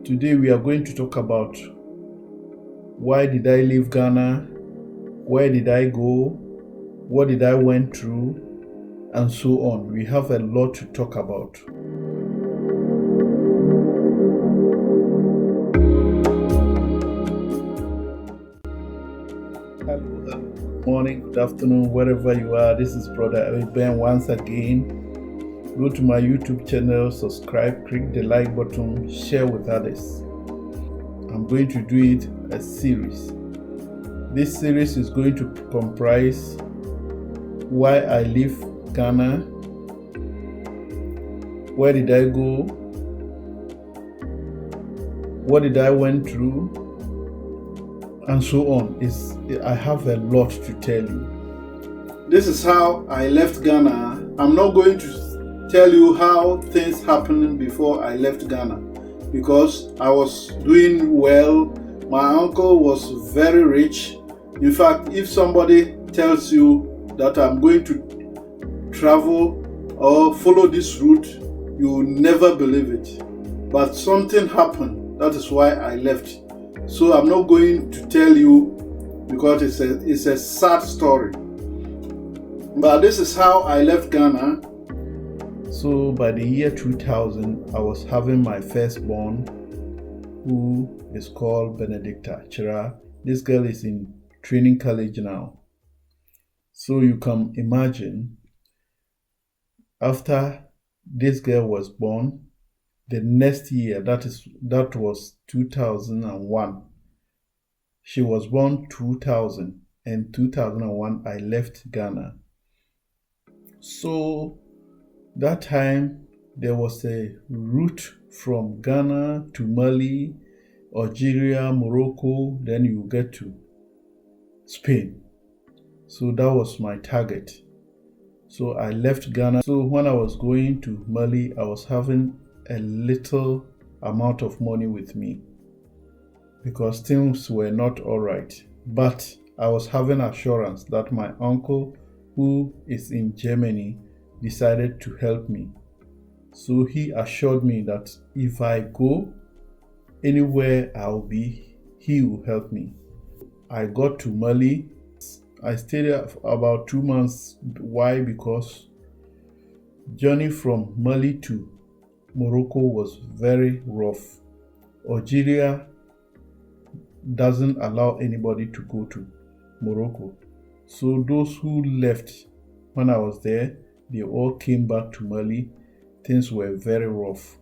Today we are going to talk about why did I leave Ghana, where did I go, what did I went through, and so on. We have a lot to talk about. Hello, good morning, good afternoon, wherever you are. This is Brother Ben once again. Go to my YouTube channel, subscribe, click the like button, share with others. I'm going to do it a series. This series is going to comprise why I leave Ghana, where did I go, what did I went through, and so on. I have a lot to tell you. This is how I left Ghana. I'm not going to tell you how things happened before I left Ghana, because I was doing well. My uncle was very rich. In fact, if somebody tells you that I'm going to travel or follow this route, you will never believe it. But something happened. That is why I left. So I'm not going to tell you because it's a sad story. But this is how I left Ghana. So by the year 2000, I was having my firstborn, who is called Benedicta Chira. This girl is in training college now. So you can imagine, after this girl was born, the next year, that was 2001. She was born 2000, and 2001 I left Ghana. So that time there was a route from Ghana to Mali, Algeria, Morocco, then you get to Spain. So that was my target. So I left Ghana. So when I was going to Mali, I was having a little amount of money with me because things were not all right. But I was having assurance that my uncle, who is in Germany, decided to help me. So he assured me that if I go anywhere I'll be, he will help me. I got to Mali. I stayed there for about 2 months. Why? Because journey from Mali to Morocco was very rough. Algeria doesn't allow anybody to go to Morocco. So those who left when I was there, they all came back to Mali. Things were very rough.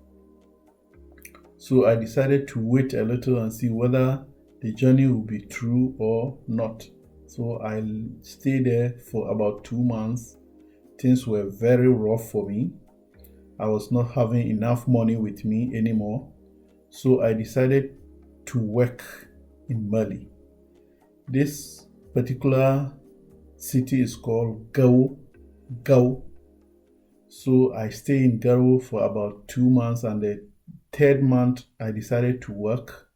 So I decided to wait a little and see whether the journey will be true or not. So I stayed there for about 2 months. Things were very rough for me. I was not having enough money with me anymore. So I decided to work in Mali. This particular city is called Gao. So I stayed in Gao for about 2 months, and the third month I decided to work.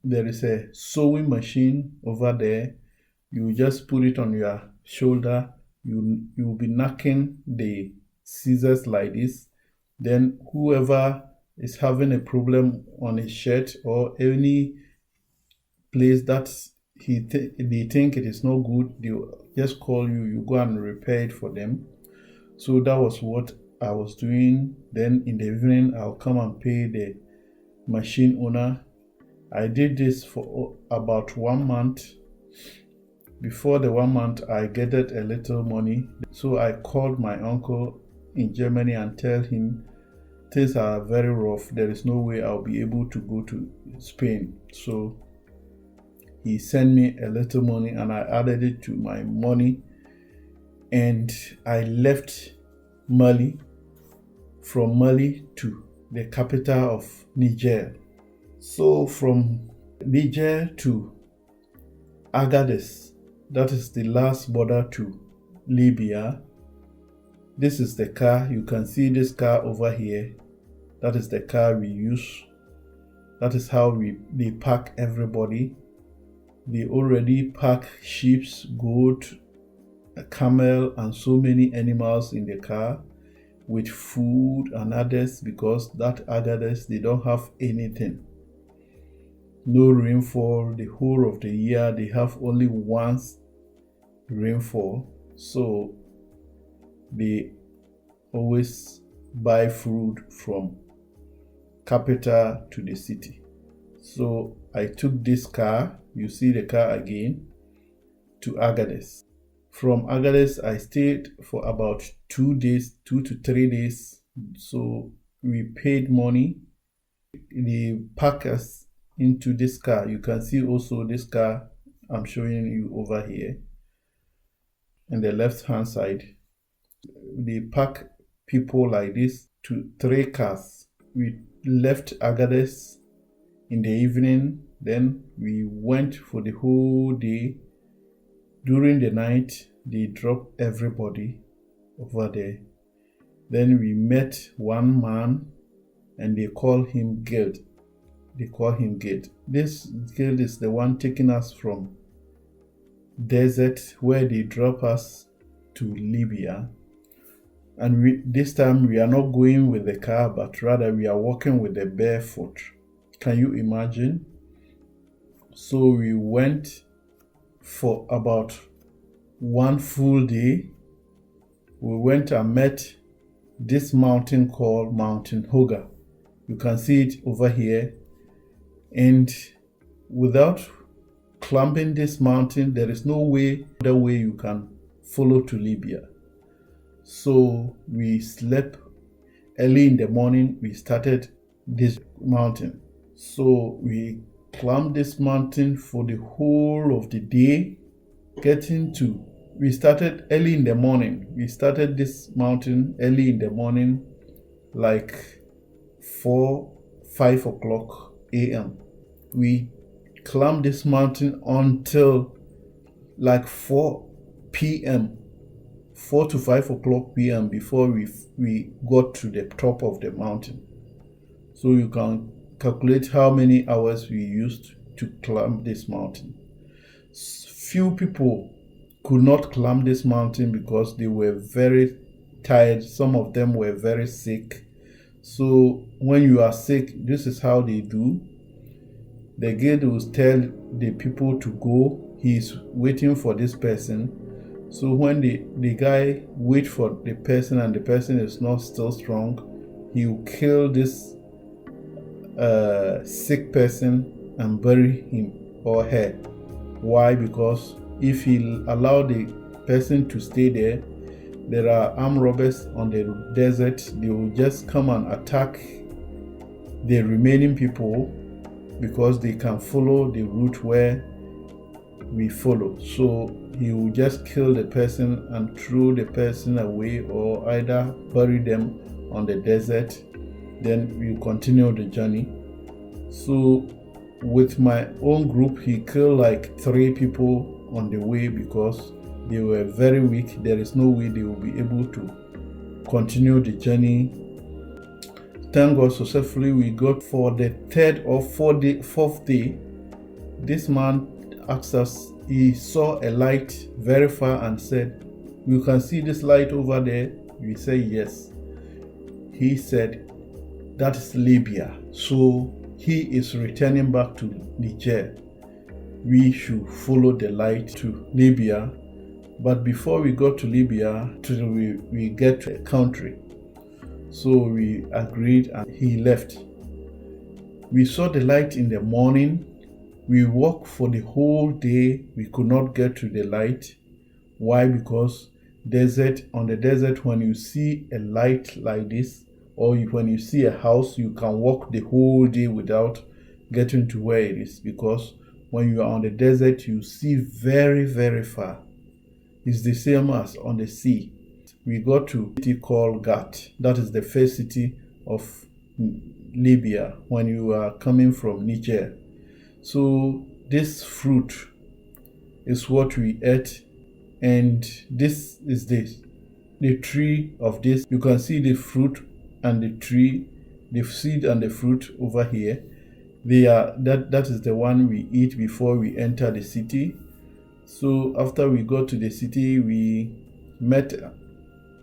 There is a sewing machine over there. You just put it on your shoulder. You will be knocking the scissors like this. Then whoever is having a problem on his shirt or any place that they think it is not good, they will just call you. You go and repair it for them. So that was what I was doing. Then in the evening, I'll come and pay the machine owner. I did this for about 1 month. Before the 1 month, I gathered a little money. So I called my uncle in Germany and tell him things are very rough. There is no way I'll be able to go to Spain. So he sent me a little money and I added it to my money. And I left Mali, from Mali to the capital of Niger. So from Niger to Agadez, that is the last border to Libya. This is the car. You can see this car over here. That is the car we use. That is how they pack everybody. They already pack sheep, goat, a camel, and so many animals in the car with food and others, because that Agadez, they don't have anything. no rainfall. The whole of the year they have only once rainfall, so they always buy food from capital to the city. So I took this car, you see the car again, to Agadez. From Agadez, I stayed for about 2 days, 2 to 3 days. So we paid money. They pack us into this car. You can see also this car I'm showing you over here on the left hand side. They pack people like this to 3 cars. We left Agadez in the evening, then we went for the whole day. During the night, they dropped everybody over there. Then we met one man and they call him Guild. This Guild is the one taking us from desert where they drop us to Libya. And this time we are not going with the car, but rather we are walking with the barefoot. Can you imagine? So we went for about 1 full day. We went and met this mountain called Mountain Hoga. You can see it over here. And without climbing this mountain, there is no other way you can follow to Libya. So we slept early in the morning. We started this mountain. So we climbed this mountain for the whole of the day. We started early in the morning. We started this mountain early in the morning, like 5 o'clock a.m. We climbed this mountain until like 4 p.m., 4 to 5 o'clock p.m. before we got to the top of the mountain. So you can calculate how many hours we used to climb this mountain. Few people could not climb this mountain because they were very tired. Some of them were very sick. So when you are sick, this is how they do. The guide will tell the people to go. He's waiting for this person. So when the guy waits for the person and the person is not still strong, he will kill this sick person and bury him or her. Why? Because if he allow the person to stay there, there are armed robbers on the desert. They will just come and attack the remaining people because they can follow the route where we follow. So he will just kill the person and throw the person away, or either bury them on the desert. Then we continue the journey. So with my own group, he killed like 3 people on the way because they were very weak. There is no way they will be able to continue the journey. Thank God, successfully we got for the 3rd or 4th day. This man asked us, he saw a light very far and said, "You can see this light over there?" We say yes. He said, "That is Libya." So he is returning back to Niger. We should follow the light to Libya. But before we got to Libya, we get to a country. So we agreed and he left. We saw the light in the morning. We walked for the whole day. We could not get to the light. Why? Because on the desert, when you see a light like this, or when you see a house, you can walk the whole day without getting to where it is. Because when you are on the desert, you see very, very far. It's the same as on the sea. We got to a city called Gat. That is the first city of Libya when you are coming from Niger. So this fruit is what we ate, and this is the tree of this. You can see the fruit and the tree, the seed and the fruit over here. That is the one we eat before we enter the city. So after we got to the city, we met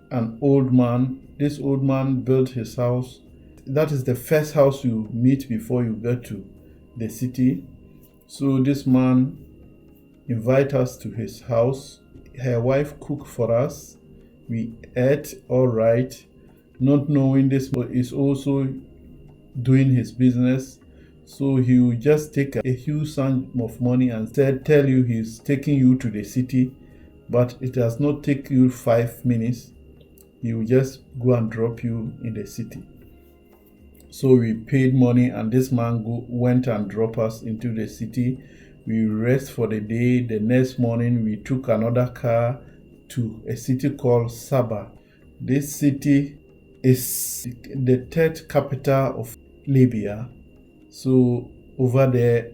an old man. This old man built his house. That is the first house you meet before you get to the city. So this man invite us to his house. Her wife cooked for us. We ate all right, not knowing this is also doing his business. So he will just take a huge sum of money and tell you he's taking you to the city, but it does not take you 5 minutes. He will just go and drop you in the city. So we paid money and this man went and dropped us into the city. We rest for the day. The next morning we took another car to a city called Sabah. This city is the third capital of Libya. So over there,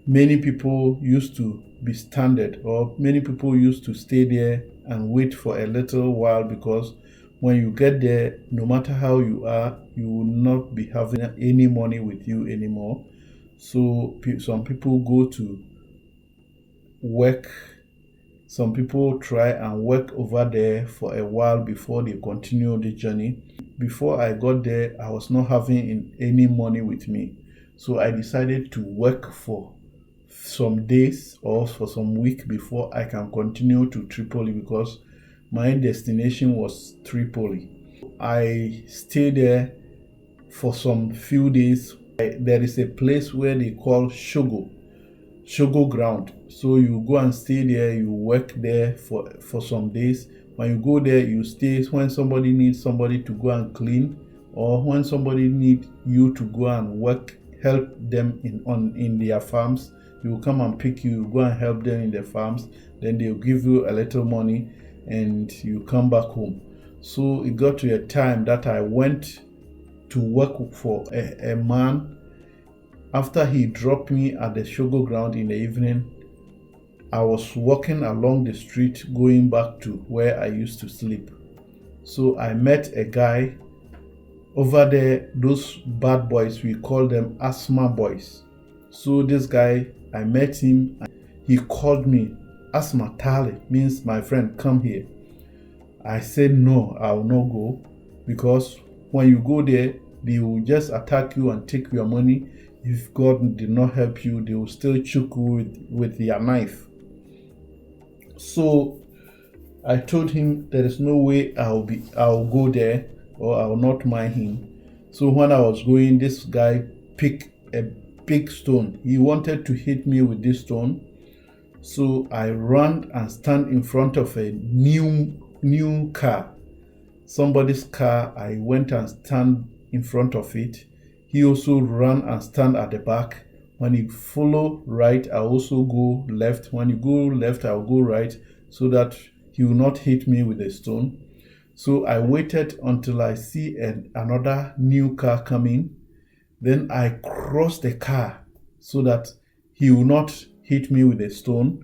many people used to be stranded, or many people used to stay there and wait for a little while, because when you get there, no matter how you are, you will not be having any money with you anymore. So some people go to work. Some people try and work over there for a while before they continue the journey. Before I got there, I was not having any money with me. So I decided to work for some days or for some week before I can continue to Tripoli, because my destination was Tripoli. I stayed there for some few days. There is a place where they call Shogo ground. So you go and stay there, you work there for some days. When you go there, you stay. When somebody needs somebody to go and clean, or when somebody needs you to go and work, help them in their farms, you will come and pick you, go and help them in their farms. Then they'll give you a little money and you come back home. So it got to a time that I went to work for a man. After he dropped me at the Shogo ground in the evening, I was walking along the street going back to where I used to sleep. So I met a guy over there. Those bad boys, we call them asthma boys. So this guy, I met him, and he called me Asthma Tali, means my friend, come here. I said no, I will not go, because when you go there, they will just attack you and take your money. If God did not help you, they will still choke you with their knife. So I told him there is no way I'll go there, or I will not mind him. So when I was going, this guy picked a big stone. He wanted to hit me with this stone. So I ran and stand in front of a new car, somebody's car. I went and stand in front of it. He also ran and stand at the back. When he follow right, I also go left. When you go left, I'll go right, so that he will not hit me with a stone. So I waited until I see another new car coming. Then I crossed the car so that he will not hit me with a stone.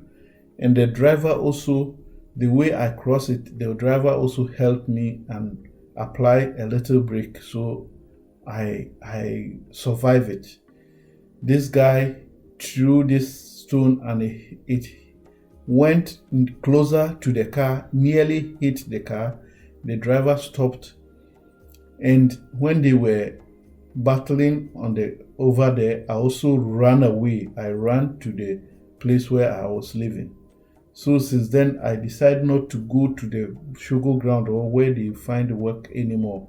And the driver also, the way I crossed it, the driver also helped me and apply a little brake. So I survived it. This guy threw this stone and it went closer to the car, nearly hit the car. The driver stopped, and when they were battling over there, I also ran away. I ran to the place where I was living. So since then, I decided not to go to the Shogo ground or where they find work anymore.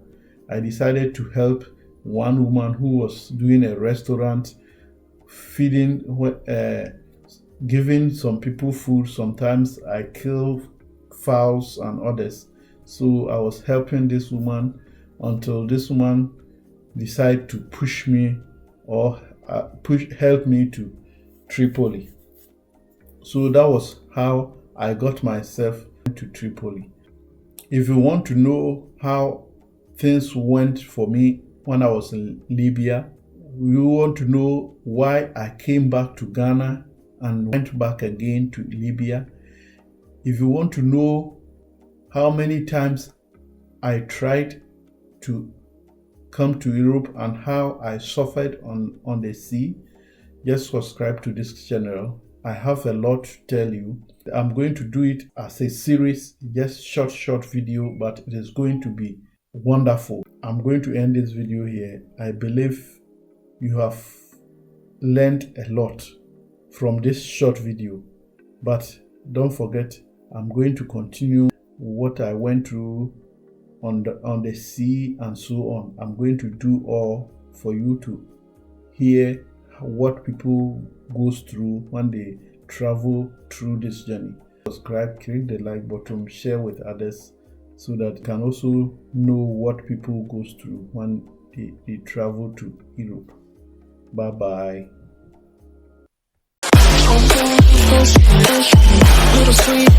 I decided to help one woman who was doing a restaurant, feeding, giving some people food. Sometimes I kill fowls and others. So I was helping this woman until this woman decided to push me, or help me to Tripoli. So that was how I got myself to Tripoli. If you want to know how things went for me when I was in Libya, you want to know why I came back to Ghana and went back again to Libya, if you want to know how many times I tried to come to Europe and how I suffered on the sea, just subscribe to this channel. I have a lot to tell you. I'm going to do it as a series, just short video, but it is going to be wonderful. I'm going to end this video here. I believe you have learned a lot from this short video. But don't forget, I'm going to continue what I went through on the sea and so on. I'm going to do all for you to hear what people goes through when they travel through this journey. Subscribe, click the like button, share with others so that you can also know what people goes through when they travel to Europe. Bye bye. Little sweet